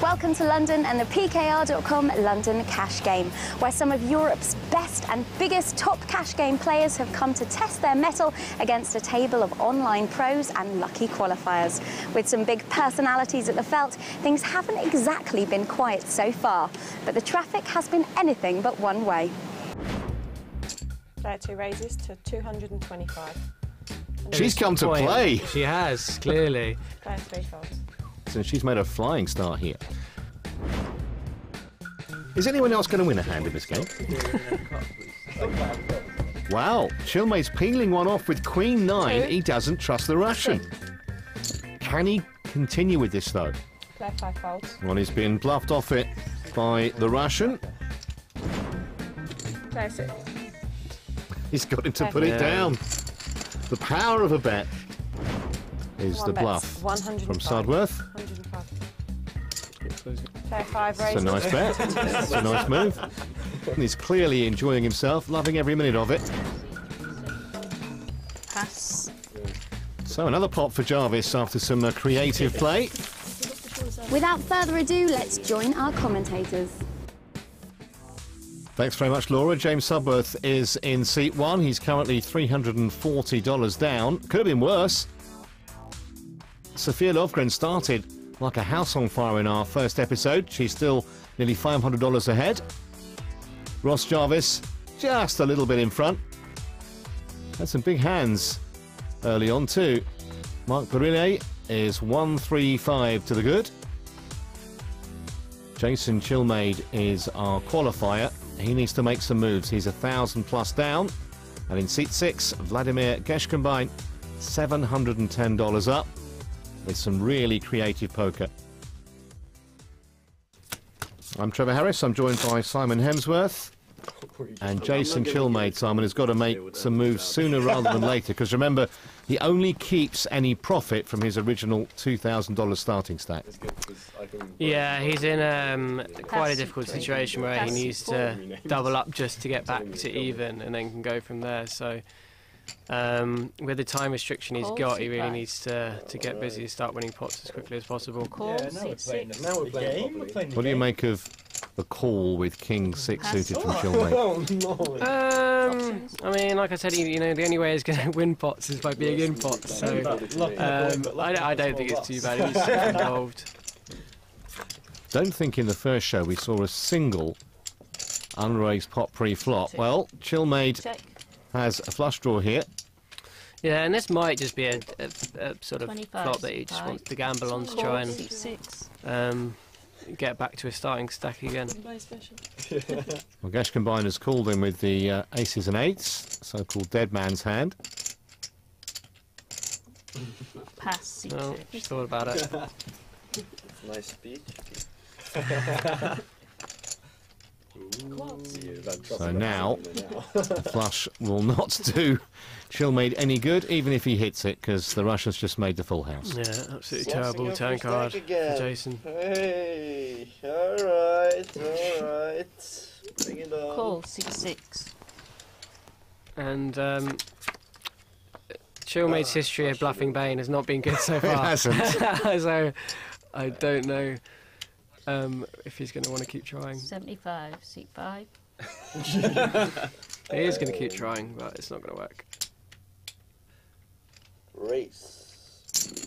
Welcome to London and the PKR.com London Cash Game, where some of Europe's best and biggest top cash game players have come to test their mettle against a table of online pros and lucky qualifiers. With some big personalities at the felt, things haven't exactly been quiet so far, but the traffic has been anything but one way. Player 2 raises to 225. She's come to play. She has, clearly. Player 3 folds. So she's made a flying start here. Is anyone else going to win a hand in this game? Wow, Chillmaid's peeling one off with Queen 9. He doesn't trust the Russian. Can he continue with this, though? Player 5 folds. Well, he's been bluffed off it by the Russian. Player 6. He's got him to put it down. The power of a bet is the bluff from Sudworth. 105. Player 5 raises. It's a nice bet. It's a nice move. And he's clearly enjoying himself, loving every minute of it. Pass. So another pot for Jarvis after some creative play. Without further ado, let's join our commentators. Thanks very much, Laura. James Sudworth is in seat 1. He's currently $340 down. Could have been worse. Sofia Lovgren started like a house on fire in our first episode. She's still nearly $500 ahead. Ross Jarvis just a little bit in front. Had some big hands early on too. Marc Bariller is 135 to the good. Jason Chillmaid is our qualifier. He needs to make some moves. He's 1,000 plus down. And in seat 6, Vladimir Geshkenbein, $710 up, with some really creative poker. I'm Trevor Harris. I'm joined by Simon Hemsworth and Jason Chillmaid. Simon has got to make some moves sooner rather than later, because remember, he only keeps any profit from his original $2,000 starting stack. Yeah, he's in quite a difficult situation where he needs to double up just to get back to even and then can go from there. So with the time restriction he's got, he really needs to get busy and start winning pots as quickly as possible. Yeah, now we're playing properly. What do you make of the call with King 6 suited from Chillmaid? I mean, like I said, you know, the only way he's going to win pots is by being in pots. So I don't think it's too bad. He's involved. Don't think in the first show we saw a single unraised pot pre-flop. Well, Chillmaid has a flush draw here. Yeah, and this might just be a sort of flop that he just wants to gamble on to try and get back to his starting stack again. Well, Geshkenbein has called him with the aces and eights, so-called dead man's hand. Pass. Well, just thought about it. Nice speech. So now, the flush will not do Chillmaid any good, even if he hits it, because the Russians just made the full house. Yeah, absolutely terrible turn card for Jason. Hey, alright. Bring it on. Call 6-6. And Chillmaid's history of bluffing Bane has not been good so far. It hasn't. So I don't know if he's going to want to keep trying. 75, seat 5. He is going to keep trying, but it's not going to work. Race.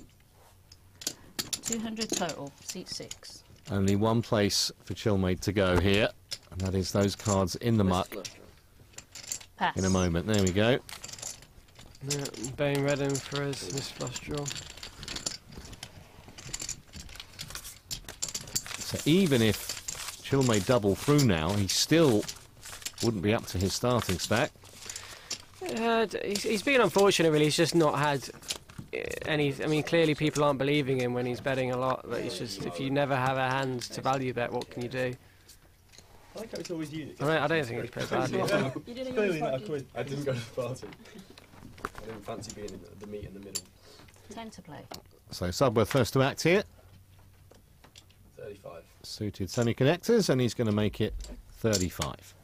200 total, seat 6. Only one place for Chillmaid to go here, and that is those cards in the muck. Pass. In a moment. There we go. Yeah, Bane read him for his flush draw. So even if Chillmaid double through now, he still wouldn't be up to his starting stack. He's been unfortunate, really. He's just not had any. I mean, clearly people aren't believing him when he's betting a lot. But he's just, if you never have a hand to value bet, what can you do? I like how it's always you. I don't think he's played badly. I didn't go to the party. I didn't fancy being in the meet in the middle. 10 to play. So Sudworth first to act here. 35. Suited semi-connectors, and he's going to make it 35.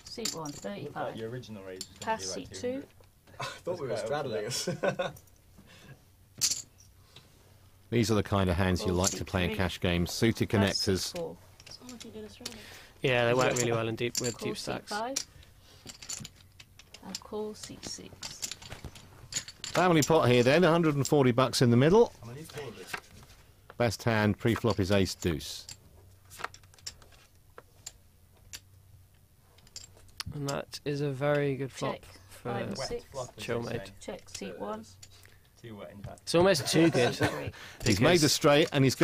Seat 1, 35. Your original raise was Pass, seat 2. I thought we were straddling us. These are the kind of hands you like to play in cash games. Suited connectors. Four. Yeah, they work really well in deep Call deep seat stacks. 5. And call seat 6. Family pot here then, 140 bucks in the middle. I need 4 of this. Best hand pre-flop is ace deuce. And that is a very good flop Check. for 5 and 6. Chillmaid. Check seat 1. Too wet in fact. It's almost too good. He's made the straight, and he's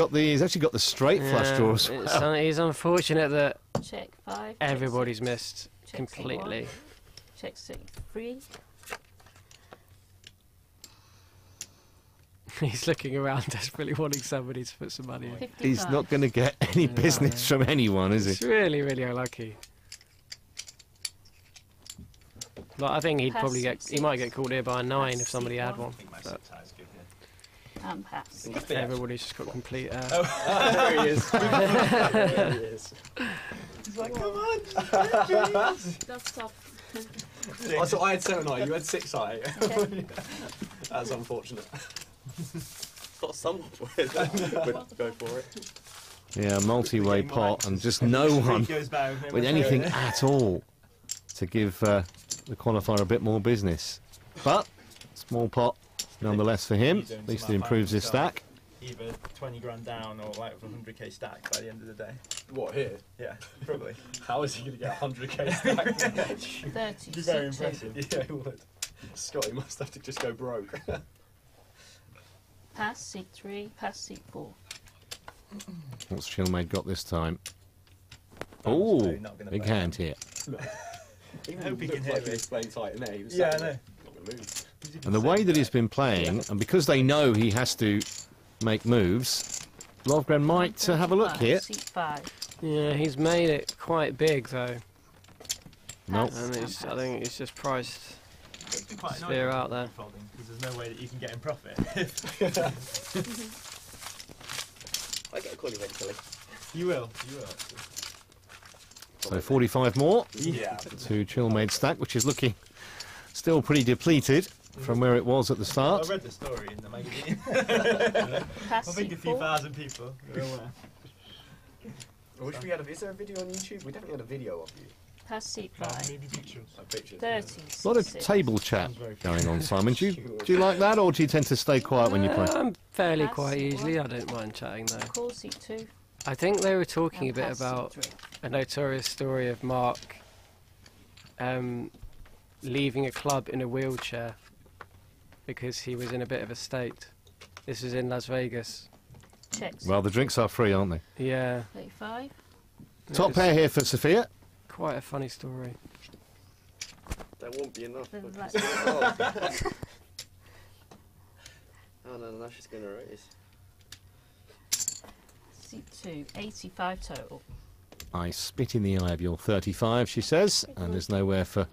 actually got the straight flush draw as well. It's unfortunate that Check 5. everybody's missed Check seat 1. completely. Check seat 3. He's looking around desperately wanting somebody to put some money in. 55. He's not going to get any business from anyone, is It's he? really, really unlucky. Like, I think he'd Pass probably seat he might 6. get called here by a 9 if Pass somebody seat had 1. one. But And pass. everybody's just got complete. There he is. There he is. He's like, come on. That's tough. So I had 7-eye, you had 6-eye. Okay. That's unfortunate. Got someone would go for it. Yeah, multi-way pot, and just no one with anything at all to give the qualifier a bit more business. But small pot nonetheless for him. At least it improves his stack. Either 20 grand down or like with a 100k stack by the end of the day. What, here? Yeah, probably. How is he going to get 100k stack? 30. Be very seat 2. impressive. Yeah, he would. Scotty must have to just go broke. Pass seat 3. Pass seat 4. What's Chillmaid got this time? That's Oh, really not gonna big play. hand here. He hope he can looked hit like he me. was playing tight in there. He was Yeah, I sat know. there, not going to move. And the way that he's been playing, and because they know he has to make moves, Lovgren might have a look 35, here. Seat 5. Yeah, he's made it quite big though, Nope. Pass and and it's, I pass. think it's just priced It's been quite Sphere out there. because there's no way that you can get in profit. I get a call eventually. You will. So 45 more Yeah. to Chillmaid's stack, which is looking still pretty depleted from where it was at the I start. read the story in the magazine. Pass I think seat a few 4. thousand people are aware. I wish we had is there a video on YouTube? We definitely had a video of you. Pass seat 5. Maybe pictures. Like pictures. 30. A lot of seat 6. table chat going on, Simon. Do you like that, or do you tend to stay quiet when you play? I'm fairly Pass quiet seat usually. 1. I don't mind chatting though. Call seat 2. I think they were talking a And bit pass seat about 3. a notorious story of Mark leaving a club in a wheelchair because he was in a bit of a state. This was in Las Vegas. Check. Well, the drinks are free, aren't they? Yeah. 35. Top It was pair here for Sophia. Quite a funny story. That won't be enough. For because- Vladimir. Oh no, now she's gonna raise. Seat 2. 85 total. I spit in the eye of your 35, she says, and there's nowhere for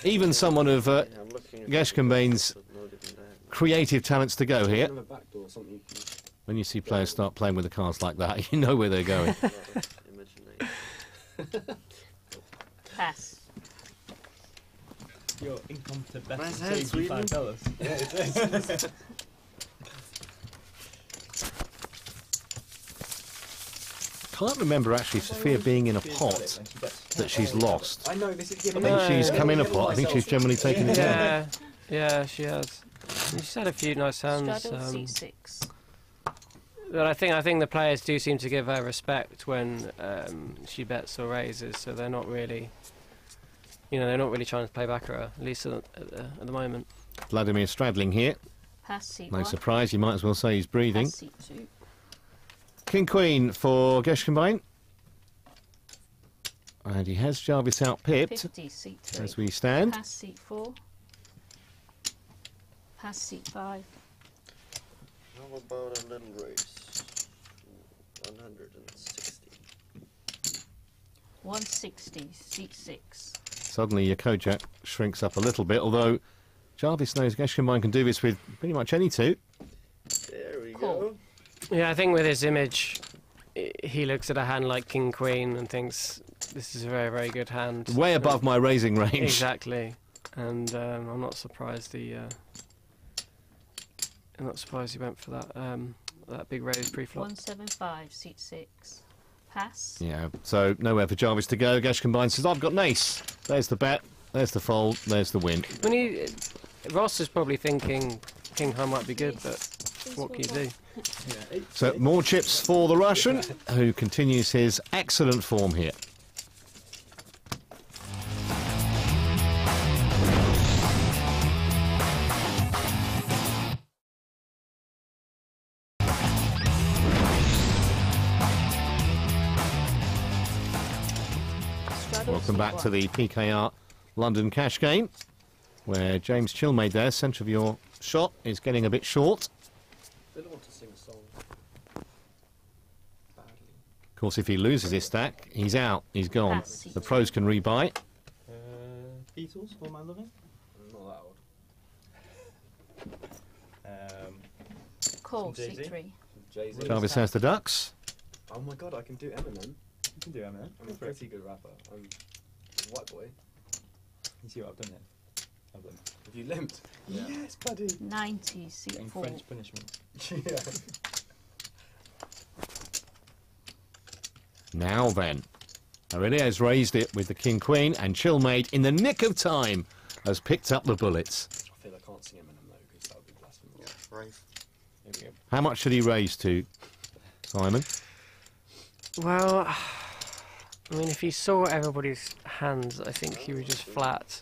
even someone of I'm looking at Geshkenbein's but no different than creative talents to go here. Another back door, something you can... When you see players start playing with the cards like that, you know where they're going. that. Imagination. Pass. Your incompetent bet Nice is hand, Sweden. $85. Yeah, it is. Can't remember actually Sophia being in a pot that she's lost. I know, this is... I think she's come in a pot. I think she's generally taken it down. Yeah, she has. She's had a few nice hands. Straddle seat 6. But I think the players do seem to give her respect when she bets or raises, so they're not really, they're not really trying to play back at her, at least at the moment. Vladimir straddling here. Pass seat No 1. surprise, you might as well say he's breathing. Pass seat 2. King Queen for Geshkenbein. And he has Jarvis out pipped 50. Seat 3. as we stand. Pass seat 4. Pass seat 5. How about a little raise? 160. 160. Seat 6. Suddenly your Kojak shrinks up a little bit, although Jarvis knows Geshkenbein can do this with pretty much any two. There we Cool. go. Yeah, I think with his image, he looks at a hand like King Queen and thinks this is a very, very good hand. Way above my raising range. Exactly, and I'm not surprised he. I'm not surprised he went for that. that big raise pre-flop. 175, seat 6. Pass. Yeah, so nowhere for Jarvis to go. Geshkenbein says, I've got an ace. There's the bet, there's the fold, there's the win. Ross is probably thinking king high might be good, but what can you do? So more chips for the Russian, who continues his excellent form here. Welcome back to the PKR London cash game, where James Chillmaid there, centre of your shot, is getting a bit short. Didn't want to sing a song. Badly. Of course, if he loses his stack, he's out, he's gone. The pros can rebuy. Beatles, All My Loving? Not that old. Call, Jay-Z? seat 3. Jay-Z. Jarvis has the ducks. Oh my god, I can do Eminem. You can do Eminem. I'm a pretty good rapper. I'm a white boy. You see what I've done here? I've done. Have you limped? Yeah. Yes, buddy. 90, seat In 4. French punishment. Yeah. Now then, Aurelia has raised it with the king-queen, and Chillmaid, in the nick of time, has picked up the bullets. I feel I can't sing Eminem though, because that would be blasphemous. Yeah, right. Here we go. How much should he raise to, Simon? Well, I mean, if he saw everybody's hands, I think he would just flat.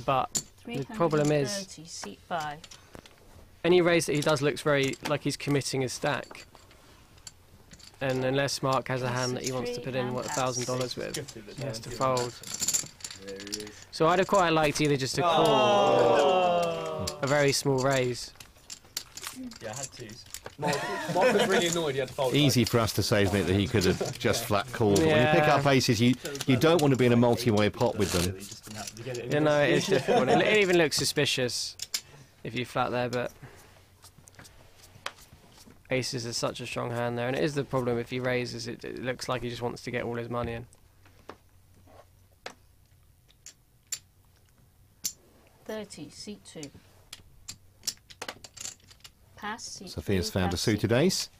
But the problem is, 330, seat 5. any raise that he does looks very like he's committing his stack. And unless Mark has a hand that he wants to put in, what, $1,000 with, he has to fold. There he is. So I'd have quite liked either just to call a very small raise. Yeah, I had twos. Mark was really annoyed he had to fold. Easy for us to say, isn't it, that he could have just flat called. But when you pick Yeah. up aces, you don't want to be in a multi-way pot with them. You just didn't have to get it in. You know, it is difficult. It even looks suspicious if you flat there, but aces is such a strong hand there, and it is the problem if he raises, it looks like he just wants to get all his money in. 30, seat 2. Pass, seat Sophia's 3, found a pass, seat suited ace.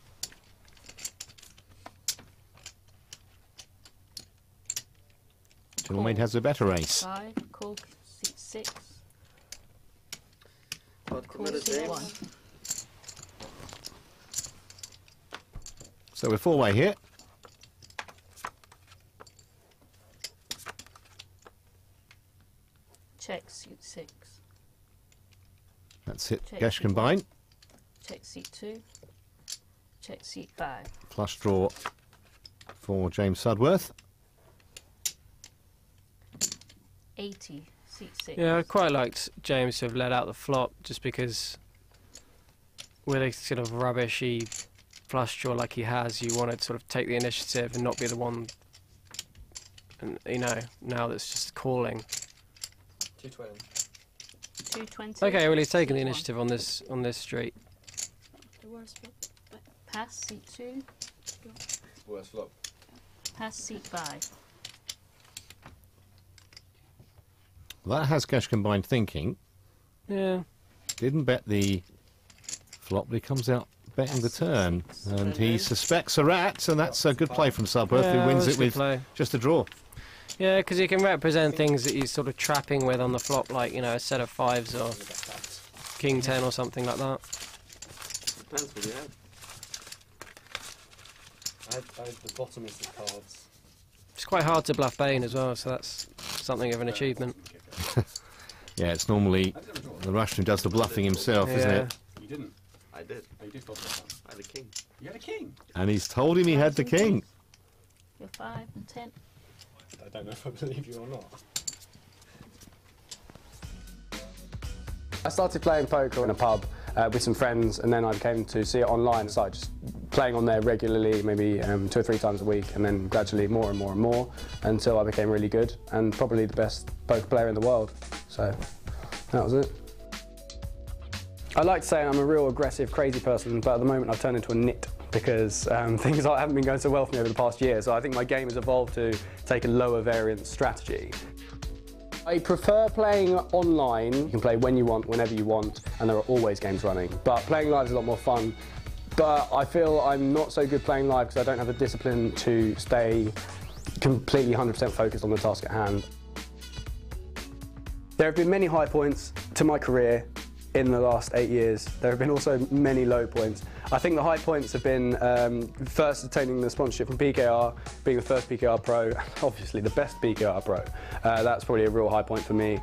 Chillmaid has a better ace. 5, call, seat 6. Not Call, committed, seat James. 1. So we're four-way here. Check, seat 6. That's it, Check. Geshkenbein. Check, seat 2. Check, seat 5. Flush draw for James Sudworth. 80, seat 6. Yeah, I quite liked James to have let out the flop, just because with a sort of rubbishy flush draw like he has, you want to sort of take the initiative and not be the one, and you know, now that's just calling. 220. 220. Okay, well he's taken the seat 1. initiative on this street. The worst flop. Pass, seat 2. Worst flop. Pass, seat 5. That has Geshkenbein thinking. Yeah. Didn't bet the flop, but he comes out betting the turn. And he suspects a rat, and that's a good play from Sudworth, Yeah, who wins that's it a good with play. just a draw. Yeah, because he can represent things that he's sort of trapping with on the flop, like, you know, a set of 5s or king 10 or something like that. Depends what you have. I had the bottomest of cards. It's quite hard to bluff Bane as well, so that's something of an achievement. Yeah, it's normally the Russian who does the bluffing himself, isn't Yeah. it? You didn't. I did. Oh, you did flop that time. I had a king. You had a king. And he's told him he had the king. Your 5 and 10. I don't know if I believe you or not. I started playing poker in a pub with some friends, and then I came to see it online. So I just playing on there regularly, maybe 2 or 3 times a week, and then gradually more and more and more until I became really good and probably the best poker player in the world. So that was it. I like to say I'm a real aggressive, crazy person, but at the moment I've turned into a nit because things haven't been going so well for me over the past year. So I think my game has evolved to take a lower variance strategy. I prefer playing online. You can play when you want, whenever you want, and there are always games running. But playing live is a lot more fun But I feel I'm not so good playing live because I don't have the discipline to stay completely 100% focused on the task at hand. There have been many high points to my career in the last 8 years. There have been also many low points. I think the high points have been first attaining the sponsorship from PKR, being the first PKR Pro, obviously the best PKR Pro. That's probably a real high point for me.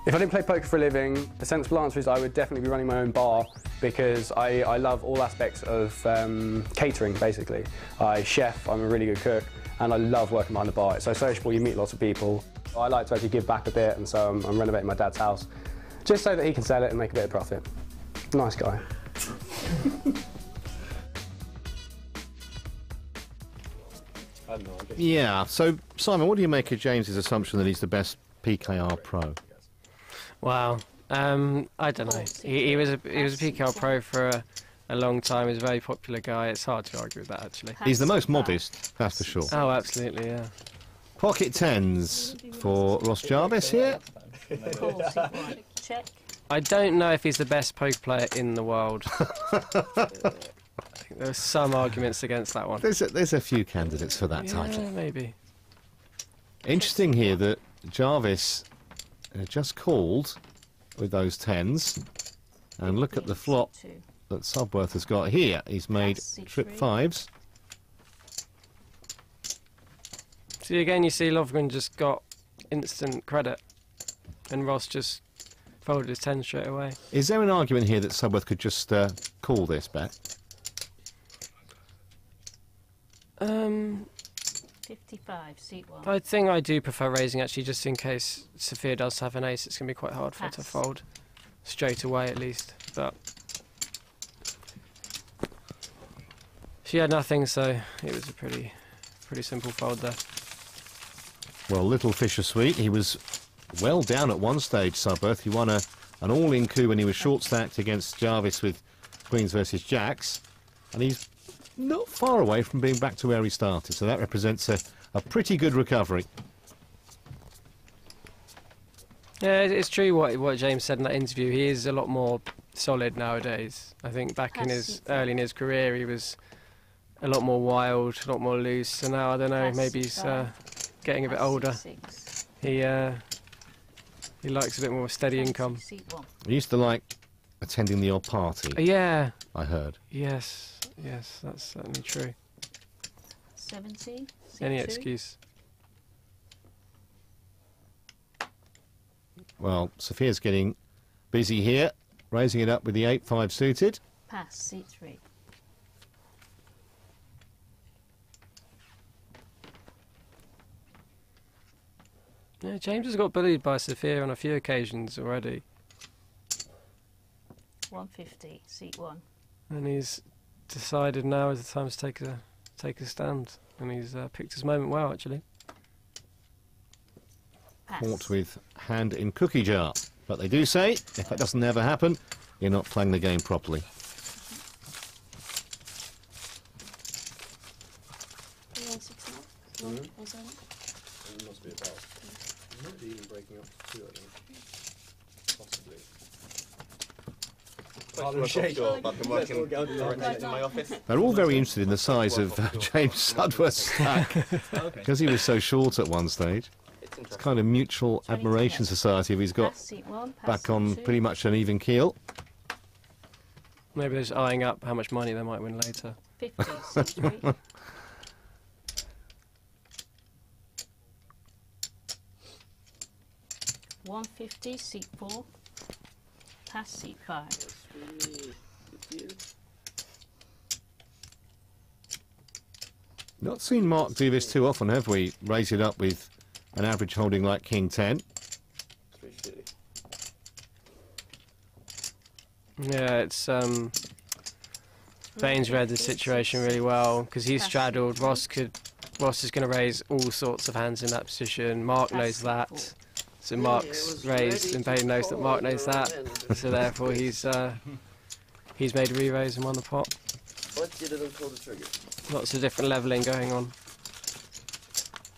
If I didn't play poker for a living, the sensible answer is I would definitely be running my own bar because I love all aspects of catering, basically. I chef, I'm a really good cook, and I love working behind the bar. It's so sociable, you meet lots of people. I like to actually give back a bit, and so I'm renovating my dad's house, just so that he can sell it and make a bit of profit. Nice guy. Yeah, so Simon, what do you make of James's assumption that he's the best PKR Pro? Wow. I don't know. He was a PKR Pro for a long time. He's a very popular guy. It's hard to argue with that, actually. He's the most modest, that's for sure. Oh, absolutely, yeah. Pocket tens for Ross Jarvis here. Check. I don't know if he's the best poker player in the world. I think there are some arguments against that one. There's a few candidates for that title. Yeah, maybe. Interesting here that Jarvis just called with those tens, and look at the flop that Sudworth has got here. He's made trip fives. See, again, you see Lovgren just got instant credit, and Ross just folded his 10 straight away. Is there an argument here that Sudworth could just call this bet? 55, seat 1. I think I do prefer raising, actually, just in case Sofia does have an ace. It's going to be quite hard for her to fold straight away, at least. But she had nothing, so it was a pretty simple fold there. Well, little Fisher Sweet, he was well down at one stage, Sudworth. He won an all-in coup when he was short-stacked against Jarvis with Queens versus Jacks, and he's not far away from being back to where he started, so that represents a pretty good recovery. Yeah, it's true what James said in that interview. He is a lot more solid nowadays. I think back early in his career, he was a lot more wild, a lot more loose. So now, I don't know, maybe he's getting a bit older. He likes a bit more steady income. He used to like attending the odd party. Yeah. I heard. Yes, that's certainly true. 70. Any excuse. Well, Sophia's getting busy here, raising it up with the 8-5 suited. Pass, seat 3. Yeah, James has got bullied by Sofia on a few occasions already. 150, seat 1. And he's decided now is the time to take a stand. And he's picked his moment well, actually. Caught with hand in cookie jar. But they do say, if that doesn't ever happen, you're not playing the game properly. It must be about. It might be even breaking up too, I think. Possibly. They're all very interested in the size of James Sudworth's stack, because he was so short at one stage. It's kind of mutual admiration society if he's got back on pretty much an even keel. Maybe they're just eyeing up how much money they might win later. 50, seat 3. $150, seat 4. Pass, seat 5. Not seen Mark do this too often, have we? Raise it up with an average holding like King 10. Yeah, it's Bain's read the situation really well because he's straddled. Ross is going to raise all sorts of hands in that position. Mark knows that, so Mark's raised, and Bain knows that Mark knows that. So therefore, he's made a re-raise and won the pot. Lots of different levelling going on.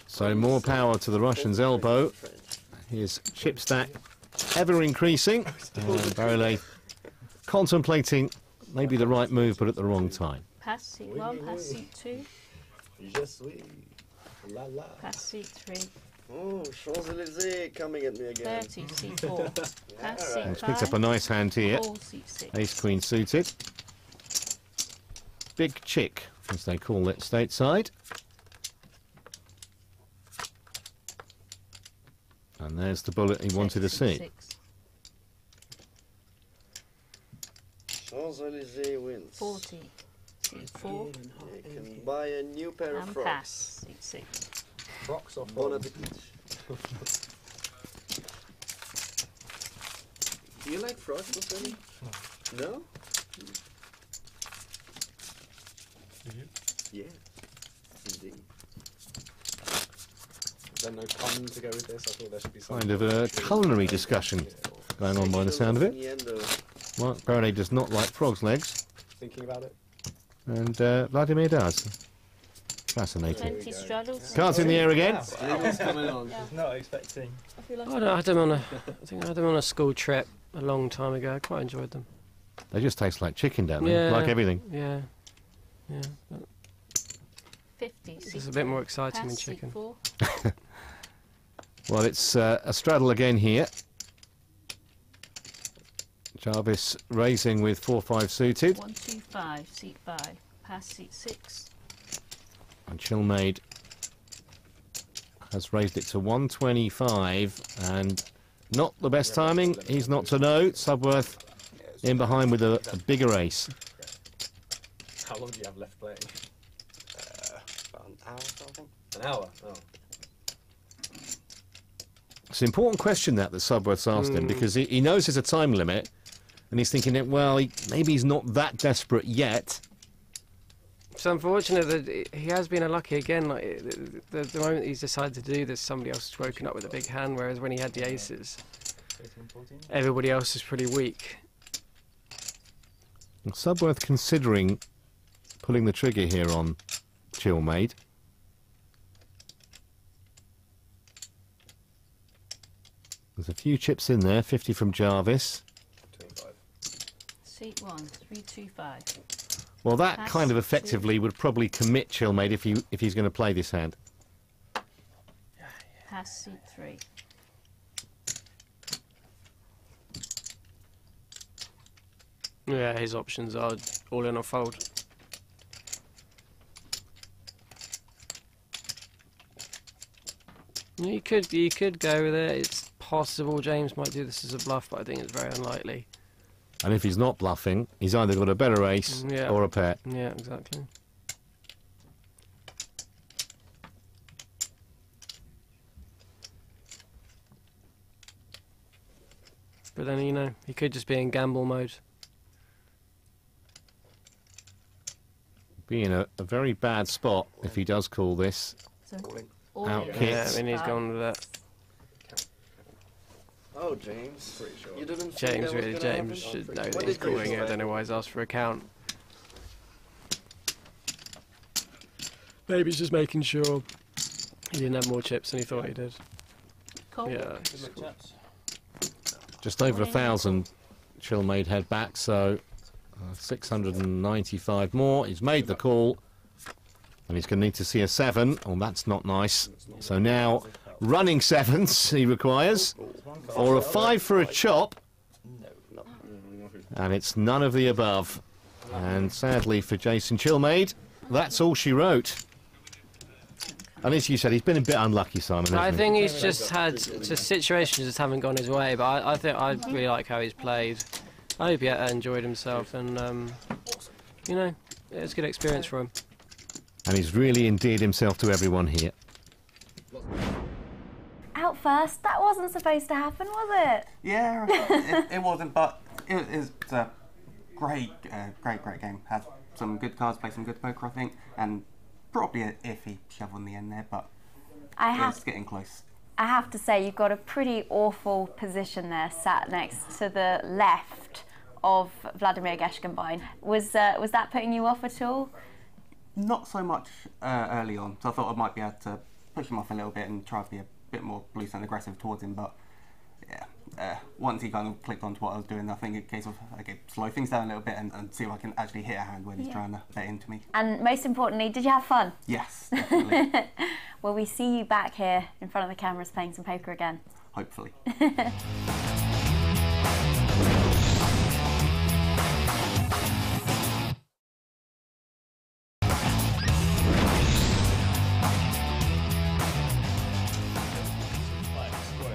So more power to the Russian's elbow. His chip stack ever increasing. And Bariller contemplating maybe the right move, but at the wrong time. Pass C1, pass C2, Je suis. La la. pass C3, Oh, Champs-Élysées coming at me again. 30 C4, pass Alright. He's picked up a C5, nice hand here. call C6. Ace Queen suited. Big chick, as they call it stateside. And there's the bullet he wanted to see. C6, Champs-Élysées wins. 40 C4, You can buy a new pair of and frocks. pass C6. Frocks or Bon frogs? appetit. Do you like frocks, Sofia? No? Do you? Yeah. Indeed. Is there no pun to go with this? I thought there should be some Kind of a culinary discussion going on by the sound of it. Innuendo. Marc Bariller does not like frog's legs, Thinking about it? and Vladimir does. Fascinating. 20 straddles. Cards in the air again. It's coming on. Just not expecting. I feel like I had them on a. I think I had them on a school trip a long time ago. I quite enjoyed them. They just taste like chicken, don't they? Like everything. Yeah. Yeah. But 50 this is C2, a bit more exciting than pass chicken. C4, Well, it's a straddle again here. Jarvis raising with 4-5 suited. 125 C5, pass C6, And Chillmaid has raised it to 125, and not the best timing. He's not to know. Sudworth in behind with a bigger ace. How long do you have left playing? About an hour, something. An hour? Oh. It's an important question that Sudworth's asked him, because he knows there's a time limit, and he's thinking that, well, maybe he's not that desperate yet. It's unfortunate that he has been unlucky again. Like the moment he's decided to do this, somebody else has woken up with a big hand. Whereas when he had the aces, 13, 14. everybody else is pretty weak. And Sudworth considering pulling the trigger here on Chillmaid. There's a few chips in there. 50 from Jarvis. 25. C1 325, Well, that Pass kind of two. effectively would probably commit Chillmaid if he's going to play this hand. pass C3, Yeah, his options are all in or fold. You could go with it. It's possible James might do this as a bluff, but I think it's very unlikely. And if he's not bluffing, he's either got a better ace Yeah. or a pair. Yeah, exactly. But then, you know, he could just be in gamble mode. Be in a very bad spot if he does call this. so Calling. all Out in. kick. Yeah, Hits. I mean, he's gone with that. Oh, James. Pretty sure. You didn't think James, that was really, gonna James happen? should know What that he's did you calling it. I expect? don't know why he's asked for a count. Maybe he's just making sure he didn't have more chips than he thought he did. Call. Yeah. Good luck, chaps. Just over 1,000 Chillmaid head back, so 695 more. He's made the call, and he's going to need to see a 7. Oh, that's not nice. So now running 7s he requires, or a 5 for a chop, No. and it's none of the above. And sadly for Jason Chillmaid, that's all she wrote. And as you said, he's been a bit unlucky, Simon, I hasn't think he's just had just situations just haven't gone his way. But I think I really like how he's played. I hope he enjoyed himself, and you know, it's a good experience for him. he? And he's really endeared himself to everyone here. Out first, that wasn't supposed to happen, was it? Yeah, it wasn't, but it was a great game. Had some good cards, played some good poker, I think, and probably an iffy shove on the end there, but I it was have, getting close. I have to say, you've got a pretty awful position there, sat next to the left of Vladimir Geshkenbein. Was that putting you off at all? Not so much early on, so I thought I might be able to push him off a little bit and try to be a bit more loose and aggressive towards him, but yeah, once he kind of clicked onto what I was doing, I think a case of, okay, slow things down a little bit and see if I can actually hit a hand when he's trying to bet into me. And most importantly, did you have fun? Yes, definitely. Will we see you back here in front of the cameras playing some poker again? Hopefully.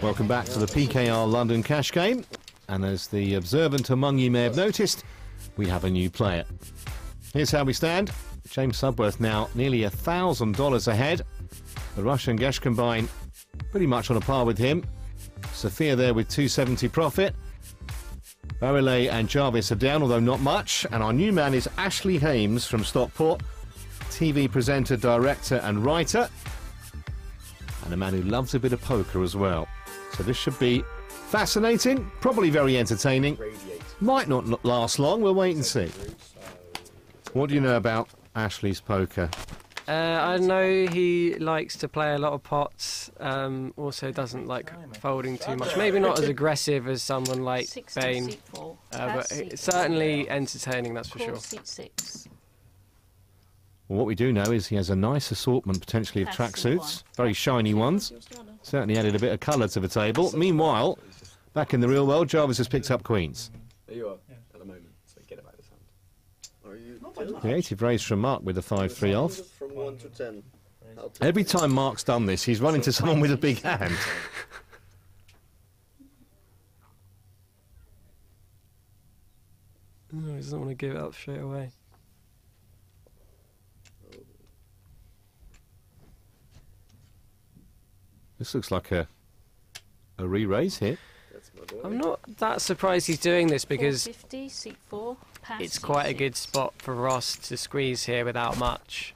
Welcome back to the PKR London Cash Game, and as the observant among you may have noticed, we have a new player. Here's how we stand. James Sudworth now nearly $1,000 ahead. The Russian Geshkenbein pretty much on a par with him. Sofia there with $270 profit. Bariller and Jarvis are down, although not much. And our new man is Ashley Hames from Stockport, TV presenter, director and writer, and a man who loves a bit of poker as well. So this should be fascinating, probably very entertaining. Might not last long, we'll wait and see. What do you know about Ashley's poker? I know he likes to play a lot of pots, also doesn't like folding too much. Maybe not as aggressive as someone like Bain, but it's certainly entertaining, that's for sure. Well, what we do know is he has a nice assortment potentially of tracksuits, very shiny ones. Certainly added a bit of colour to the table. Meanwhile, back in the real world, Jarvis has picked up queens. There you are at the moment, so get it back this hand. Are you Creative raise from Mark with a 5-3 off. from 1 to 10? Every time Mark's done this, he's run into someone with a big hand. No, he doesn't want to give it up straight away. This looks like a re-raise here. I'm not that surprised he's doing this because 450, seat 4, pass it's seat quite a 6. good spot for Ross to squeeze here without much.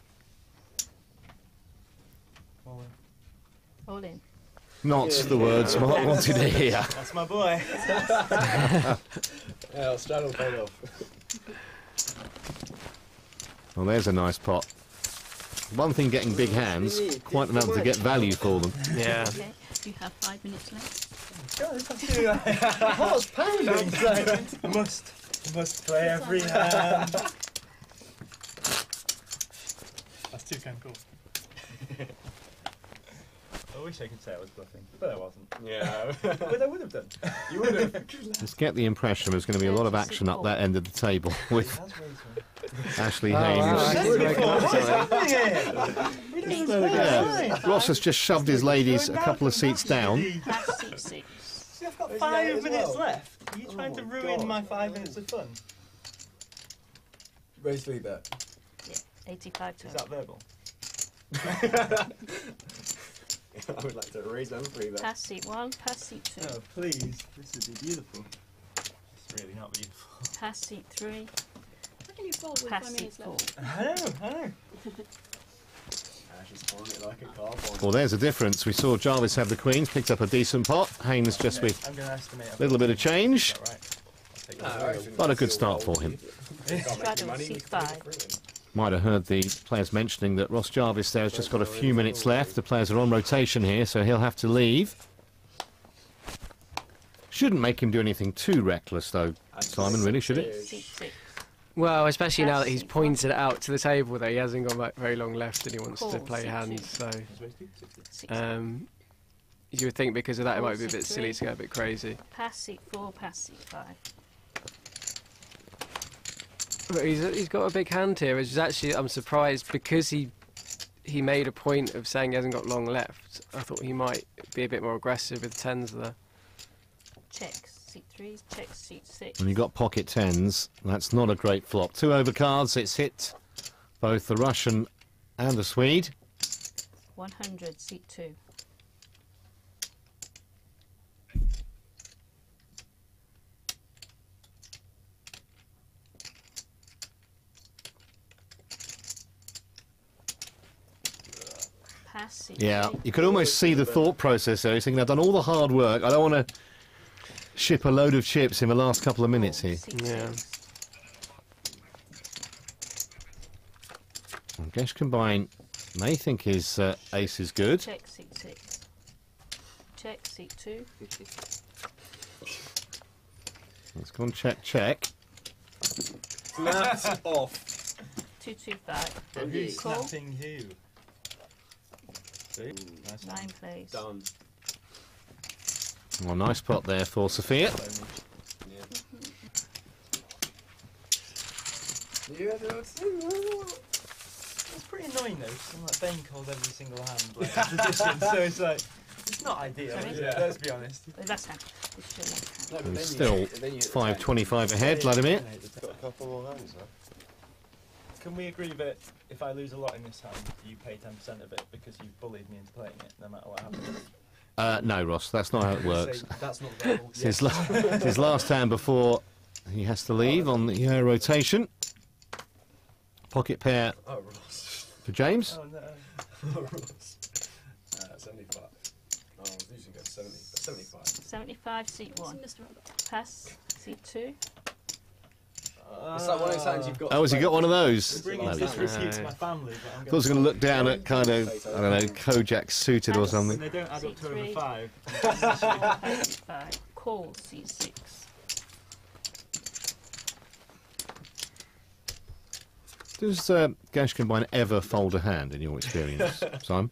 All in. Not the words Mark wanted to hear. That's my boy. Yeah, I'll straddle paid off. Well, there's a nice pot. One thing getting big hands, quite another to get value for them. Yeah. Okay, you have 5 minutes left. Heart's pounding. Must play every hand. That's too kind of cool. I wish I could say I was bluffing, but I wasn't. Yeah. But I would have done. You would have. Just get the impression there's going to be a lot of action up that end of the table with Ashley Hames. Yeah. Ross has just shoved his ladies a couple of seats down. Pass seat 6. See, I've got 5 minutes left. Are you trying to ruin my 5 minutes of fun? Basically that. Yeah, 85 to Is that verbal? I would like to raise them for you there. Pass seat 1, pass seat 2. Oh, please. This would be beautiful. It's really not beautiful. Pass seat 3. How can you fold with Pass 5 seat minutes 4. left? I know. Ash is pouring it like a car bomb. Well, there's a difference. We saw Jarvis have the queens, picked up a decent pot. Hames just with I'm going to estimate. a little bit of change. Is that right? But a good start for him. Straddle seat 5. Might have heard the players mentioning that Ross Jarvis there has just got a few minutes left. The players are on rotation here, so he'll have to leave. Shouldn't make him do anything too reckless, though, Simon, really, should it? Seat 6. Well, especially now that he's pointed it out to the table that he hasn't got very long left and he wants to Call, play seat hands, so... 6. You would think because of that it might be a bit silly to go a bit crazy. Pass seat 4, pass seat 5. But he's got a big hand here, which is actually, I'm surprised, because he made a point of saying he hasn't got long left. I thought he might be a bit more aggressive with tens there. Checks, seat 3, checks, seat 6. When you've got pocket tens, that's not a great flop. 2 overcards, it's hit both the Russian and the Swede. 100, seat 2. Pass seat Yeah, 3. you could almost see the thought process there. He's thinking, I've done all the hard work. I don't want to ship a load of chips in the last couple of minutes here. Seat Yeah. 6. Geshkenbein may think his ace is good. Check, seat 6. Check, seat 2. Let's go and check. Snaps off. 225. Who's Call. snapping who? See? Nice 9, please. Done. Well, nice pot there for Sophia. It's pretty annoying though, because I'm like Bane called every single hand like tradition, so it's like, it's not ideal, is it? Let's be honest. Left hand. It's your left hand. No, but He's then still 5.25 ahead, Vladimir. Got a couple more hands, huh? Can we agree that if I lose a lot in this hand, you pay 10% of it because you've bullied me into playing it, no matter what happens? No, Ross, that's not how it works. That's not the It's his last hand before he has to leave on the rotation. Pocket pair Oh, Ross. for James. Oh no. Oh, Ross. 75. Oh, I was using it 70. 75. 75, seat 1. Pass, seat 2. It's like one of those hands you've got. Oh, has he got one of those? Bringing No, this he's- risky to my family, but I'm I was going to look down at kind of, I don't know, Kojak suited or when something. they don't add up to over C3. 5. 5. Call, seat 6. Does Geshkenbein ever fold a hand in your experience, Simon?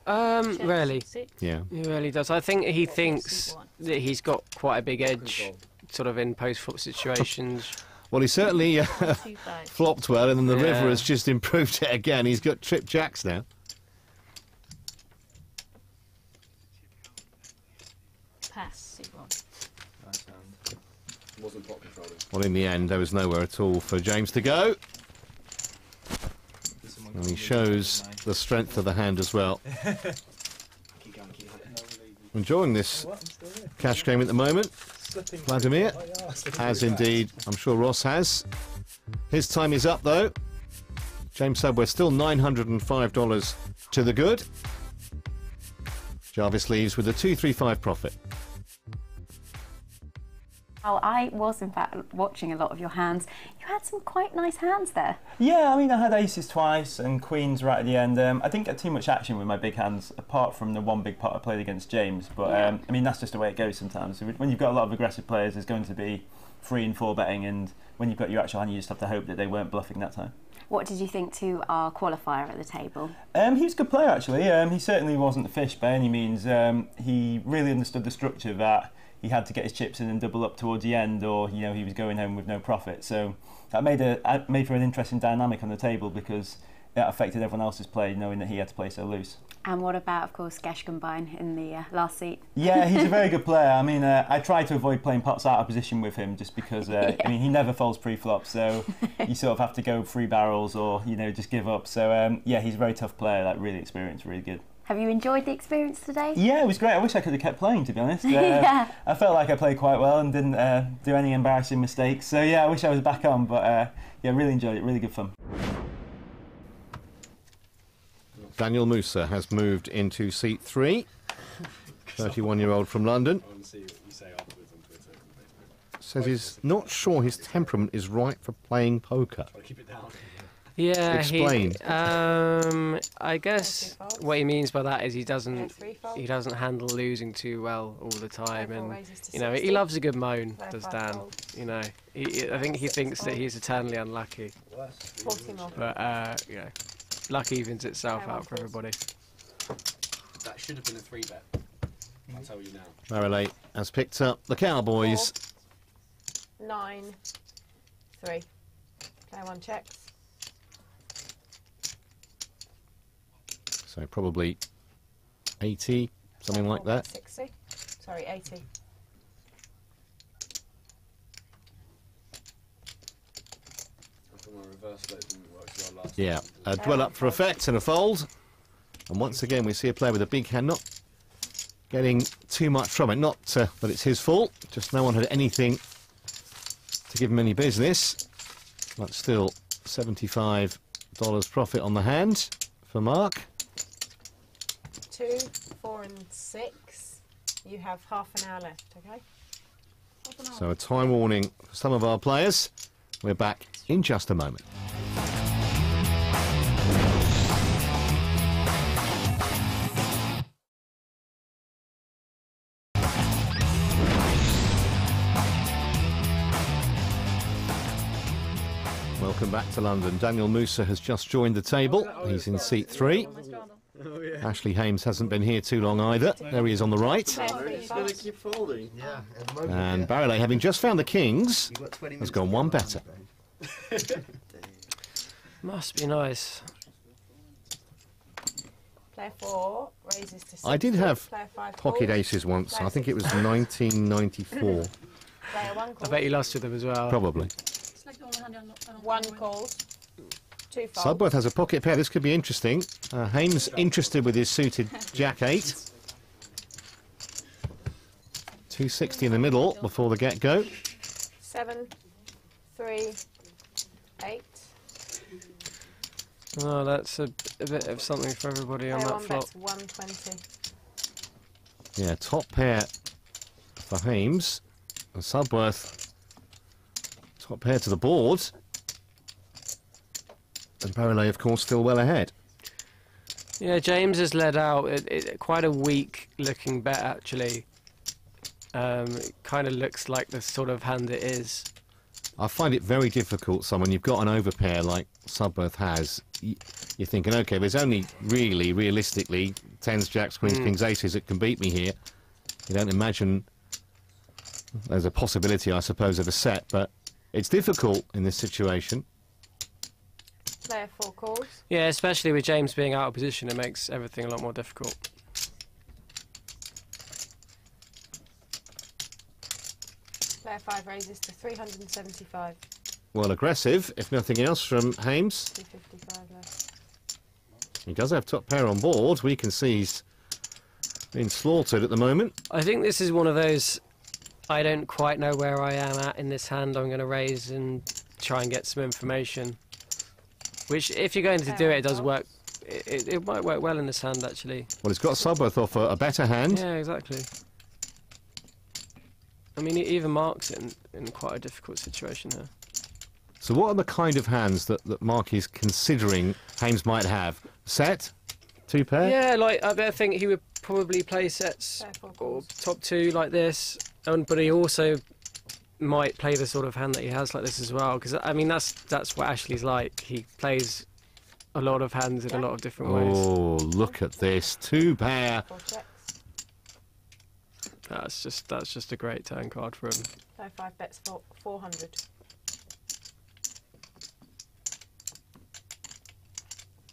Check, Rarely. seat 6. Yeah. He really does. I think he thinks C1. that he's got quite a big edge, sort of in post-flop situations. Well, he certainly 25. flopped well, and then the Yeah. river has just improved it again. He's got trip jacks now. Pass, seat 1. Nice hand. Wasn't pot controlling. Well, in the end, there was nowhere at all for James to go, and he shows the strength of the hand as well. Keep going, keep going. Enjoying this cash game at the moment, Vladimir, as indeed I'm sure Ross has. His time is up though. James Sudworth still $905 to the good. Jarvis leaves with a 235 profit. Well, I was in fact watching a lot of your hands. You had some quite nice hands there. Yeah, I mean, I had aces twice and queens right at the end. I didn't get too much action with my big hands, apart from the one big pot I played against James. But I mean, that's just the way it goes sometimes. When you've got a lot of aggressive players, there's going to be 3 and 4 betting, and when you've got your actual hand, you just have to hope that they weren't bluffing that time. What did you think to our qualifier at the table? He was a good player, actually. He certainly wasn't a fish by any means. He really understood the structure that he had to get his chips in and double up towards the end, or he was going home with no profit. So that made for an interesting dynamic on the table, because that affected everyone else's play, knowing that he had to play so loose. And what about, of course, Geshkenbein in the last seat? Yeah, he's a very good player. I mean, I try to avoid playing pots out of position with him, just because I mean, he never folds pre-flop, so you sort of have to go 3 barrels or just give up. So yeah, he's a very tough player, like really experienced, really good. Have you enjoyed the experience today? Yeah, it was great. I wish I could have kept playing, to be honest. Yeah. I felt like I played quite well and didn't do any embarrassing mistakes. So yeah, I wish I was back on, but yeah, really enjoyed it. Really good fun. Daniel Musa has moved into seat 3. 31-year-old from London. I want to see what you say afterwards on Twitter and Facebook. Says he's not sure his temperament is right for playing poker. Try to keep it down. Yeah, Explain. I guess what he means by that is he doesn't handle losing too well all the time, and he loves a good moan, does Dan. I think he thinks that he's eternally unlucky, but luck evens itself out for everybody. That should have been a 3-bet. I'll tell you now. Bariller has picked up the Cowboys. 9, 3. Player 1 checks. So probably 80, something like that. 60. Sorry, 80. My reverse load didn't work so well last Yeah, time. a dwell up for effect and a fold. And once again, we see a player with a big hand not getting too much from it. Not that it's his fault, just no one had anything to give him any business. But still, $75 profit on the hand for Mark. 2, 4 and 6. You have half an hour left, okay? So a time warning for some of our players. We're back in just a moment. welcome back to London. Daniel Musa has just joined the table. He's in seat 3. Ashley Hames hasn't been here too long either. There he is on the right. He's going to keep folding. Yeah. And Bariller, having just found the kings, has gone one better. Must be nice. Player 4 raises to 6. I did have Player 5 pocket calls. aces once. Player I think 6 it was 1994. Player 1 I calls. bet you lost with them as well. Probably. 1 calls. 2 folds. Sudworth has a pocket pair. This could be interesting. Hames interested with his suited Jack 8. 260 in the middle before the get-go. 7, 3, 8. Oh, that's a bit of something for everybody on Player that 1 flop. bets 120. Yeah, top pair for Hames. And Sudworth, top pair to the board. And Bariller, of course, still well ahead. Yeah, James has led out quite a weak-looking bet, actually. It kind of looks like the sort of hand it is. I find it very difficult, someone you've got an overpair like Sudworth has. You're thinking, OK, there's only really, realistically, 10s, jacks, queens, kings, aces that can beat me here. You don't imagine there's a possibility, I suppose, of a set, but it's difficult in this situation. Player 4 calls. Yeah, especially with James being out of position, it makes everything a lot more difficult. Player 5 raises to 375. Well, aggressive, if nothing else, from Hames. 255 left. He does have top pair on board. We can see he's being slaughtered at the moment. I think this is one of those, I don't quite know where I am at in this hand. I'm going to raise and try and get some information. Which, if you're going to do it, it does work. It might work well in this hand, actually. Well, it's got Sudworth off a better hand. Yeah, exactly. I mean, it even Mark's in quite a difficult situation here. So what are the kind of hands that Mark is considering Hames might have? Set? 2 pair? Yeah, like, I think he would probably play sets or top 2 like this. But he also might play the sort of hand that he has like this as well, because I mean that's what Ashley's like. He plays a lot of hands in a lot of different ways. Oh, look at this 2 pair. That's just a great turn card for him. Player 5 bets 400.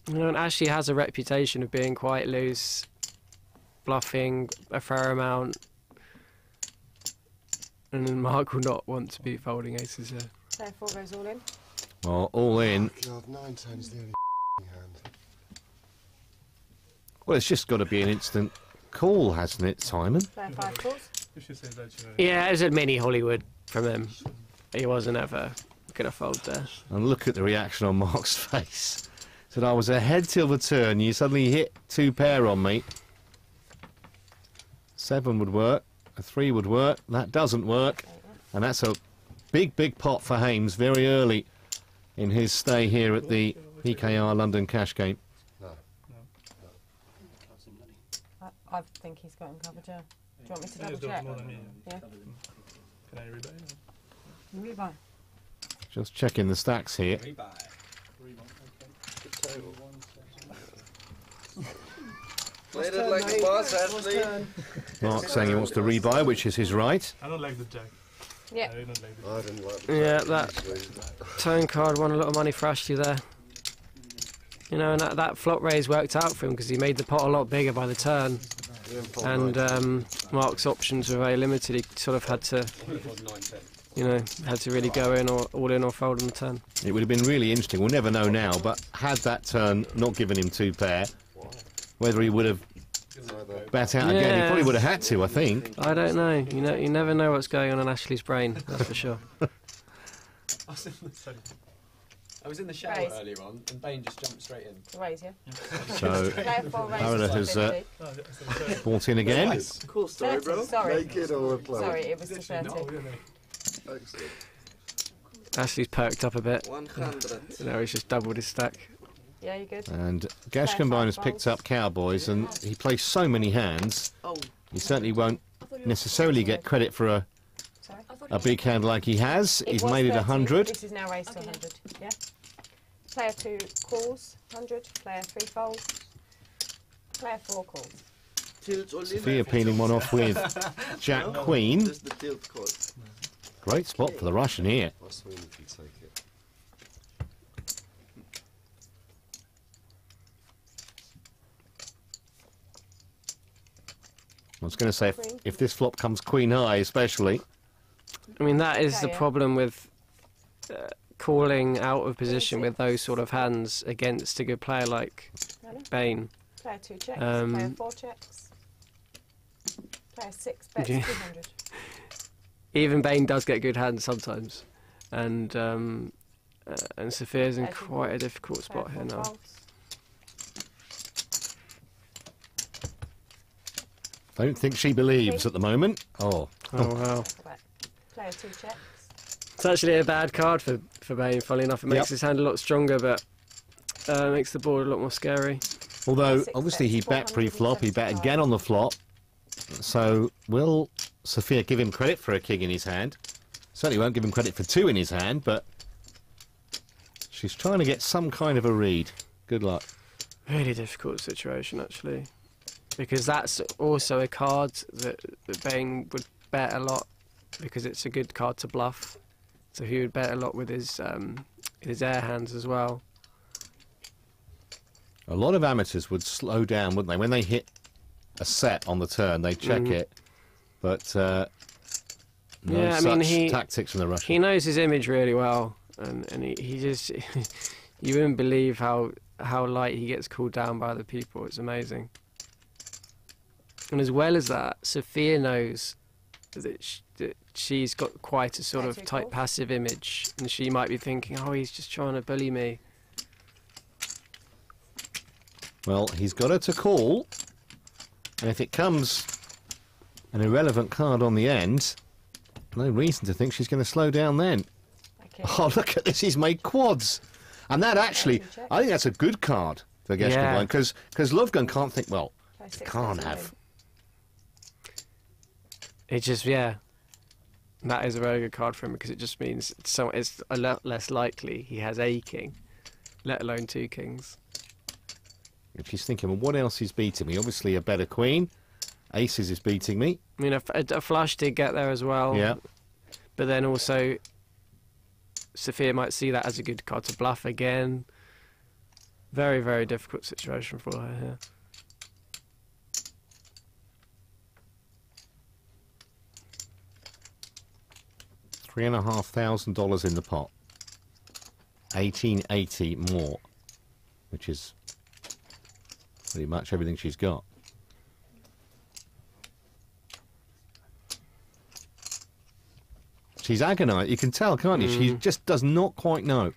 You know, and Ashley has a reputation of being quite loose, bluffing a fair amount. And then Mark will not want to be folding aces here. Player 4 goes all in. Well, all in. God, 9-10 is the only hand. Well, it's just got to be an instant call, hasn't it, Simon? Player 5 calls. Yeah, it was a mini Hollywood from him. He wasn't ever going to fold there. And look at the reaction on Mark's face. Said, I was ahead till the turn. You suddenly hit 2 pair on me. 7 would work. A 3 would work. That doesn't work. And that's a big, big pot for Hames very early in his stay here at the PKR London Cash Game. I think he's got him covered, yeah. Do you want me to double check? Yeah. Can I rebuy? Rebuy. Just checking the stacks here. Played it like a boss, Ashley. Mark saying he wants to rebuy, which is his right. I don't like the jack. Yeah. I don't like the I didn't like the Yeah, jack, that actually. turn card won a lot of money for Ashley there. You know, and that flop raise worked out for him because he made the pot a lot bigger by the turn. And Mark's options were very limited. He sort of had to, you know, had to really go in or all in or fold on the turn. It would have been really interesting. We'll never know now, but had that turn not given him 2 pair, whether he would have bat out again. He probably would have had to, I think. I don't know. You never know what's going on in Ashley's brain. That's for sure. I was in the shower earlier on, and Bain just jumped straight in. Raise, yeah. So Bariller has bought in again. Cool story, bro. Sorry. Naked or play? Sorry, it was to 30. Excellent. Ashley's perked up a bit. 100. You know, he's just doubled his stack. Yeah, you good? And Geshkenbein has picked up Cowboys, and he plays so many hands. He certainly won't necessarily get credit for a big hand like he has. He's made it 100. This is now raised to 100, yeah? Player 2 calls 100. Player 3 folds. Player 4 calls. Sofia peeling one off with Jack Queen. Just the tilt card. Great spot for the Russian here. I swing if you take it. I was going to say, if this flop comes queen high, especially. I mean, that is the problem with calling out of position with those sort of hands against a good player like Bain. Player 2 checks. Player 4 checks. Player 6 bets 200. Even Bain does get good hands sometimes, and Sofia's in quite a difficult spot here now. I don't think she believes at the moment. Oh. Oh, wow. Player 2 checks. It's actually a bad card for Bain, funnily enough. It makes his hand a lot stronger, but makes the board a lot more scary. Although, obviously, he bet pre-flop, he bet again on the flop. So, will Sofia give him credit for a king in his hand? Certainly won't give him credit for 2 in his hand, but she's trying to get some kind of a read. Good luck. Really difficult situation, actually. Because that's also a card that Bain would bet a lot, because it's a good card to bluff. So he would bet a lot with his air hands as well. A lot of amateurs would slow down, wouldn't they? When they hit a set on the turn, they check it. But no yeah, I mean, tactics from the Russian. He knows his image really well, and he just you wouldn't believe how light he gets called down by other people. It's amazing. And as well as that, Sofia knows that she's got quite a sort of tight passive image, and she might be thinking, oh, he's just trying to bully me. Well, he's got her to call, and if it comes an irrelevant card on the end, no reason to think she's going to slow down then. Okay. Oh, look at this, he's made quads. And that actually, I think that's a good card for Geshkenbein, because Lovgren can't think, well, it can't have. It just, that is a very good card for him, because it just means it's a lot less likely he has a king, let alone 2 kings. If she's thinking, well, what else is beating me? Obviously a better queen. Aces is beating me. I mean, a flush did get there as well. Yeah. But then also, Sofia might see that as a good card to bluff again. Very, very difficult situation for her here. $3,500 in the pot. 1880 more, which is pretty much everything she's got. She's agonised. You can tell, can't you? She just does not quite know.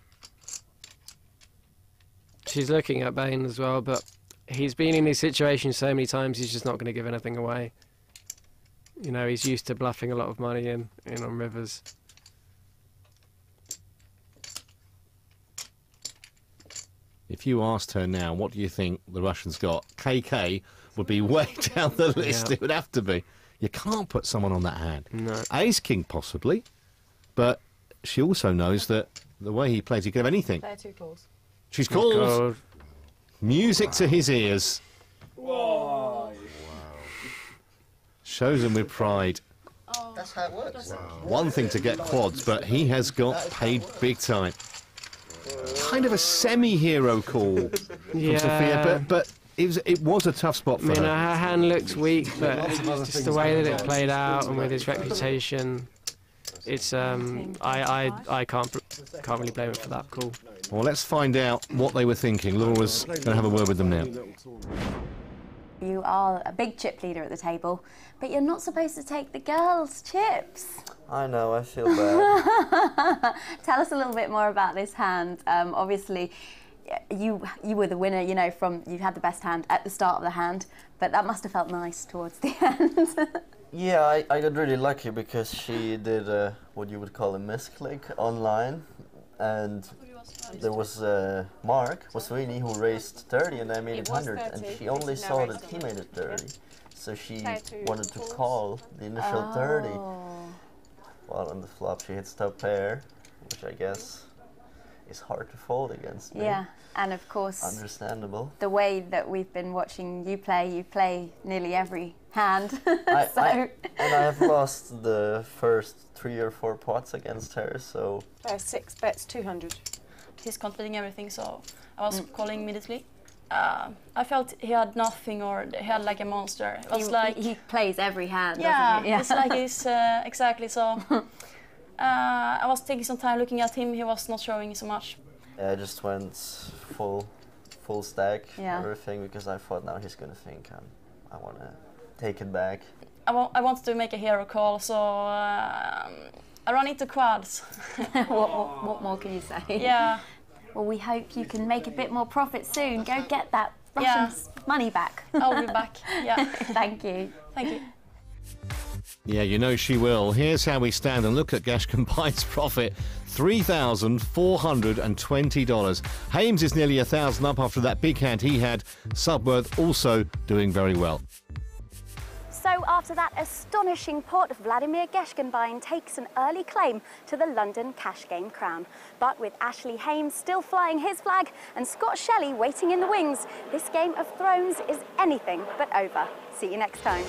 She's looking at Bain as well, but he's been in these situations so many times, he's just not going to give anything away. You know, he's used to bluffing a lot of money in on rivers. If you asked her now, what do you think the Russians got? KK would be way down the list. It would have to be. You can't put someone on that hand. No. Ace King, possibly. But she also knows that the way he plays, he could have anything. Player 2 calls. She's called. Music to his ears. Whoa. Wow. Shows him with pride. That's how it works. Wow. One thing to get quads, but he has got paid big time. Kind of a semi-hero call from Sofia, but it was a tough spot for her. Her hand looks weak, but just the way that it played out and with his reputation, it's I can't really blame him for that call. Well, let's find out what they were thinking. Laura's going to have a word with them now. You are a big chip leader at the table, but you're not supposed to take the girls' chips. I know, I feel bad. Tell us a little bit more about this hand. Obviously, you were the winner, you know, you had the best hand at the start of the hand, but that must have felt nice towards the end. Yeah, I got really lucky because she did what you would call a misclick online, and there was Mark Waswini who raised 30 and I made it 100, and she only saw that he made it 30, so she wanted to call the initial 30. Well, on the flop she hits top pair, which I guess is hard to fold against me. Yeah, and of course, understandable. The way that we've been watching you play nearly every hand. And I have lost the first 3 or 4 pots against her, so... 6 bets, 200. He's contemplating everything, so I was calling immediately. I felt he had nothing, or he had like a monster. It was like he plays every hand. Yeah, doesn't he? Yeah. it's like he's exactly so. I was taking some time looking at him. He was not showing so much. Yeah, I just went full stack, Yeah. everything, because I thought now he's gonna think I want to take it back. I wanted to make a hero call, so I run into quads. what more can you say? Yeah. Well, we hope you can make a bit more profit soon. Go get that Russian money back. I'll be back. Yeah. Thank you. Thank you. Yeah, you know she will. Here's how we stand and look at Geshkenbein's profit. $3,420. Hames is nearly 1,000 up after that big hand he had. Sudworth also doing very well. So after that astonishing pot, Vladimir Geshkenbein takes an early claim to the London cash game crown. But with Ashley Hames still flying his flag and Scott Shelley waiting in the wings, this Game of Thrones is anything but over. See you next time.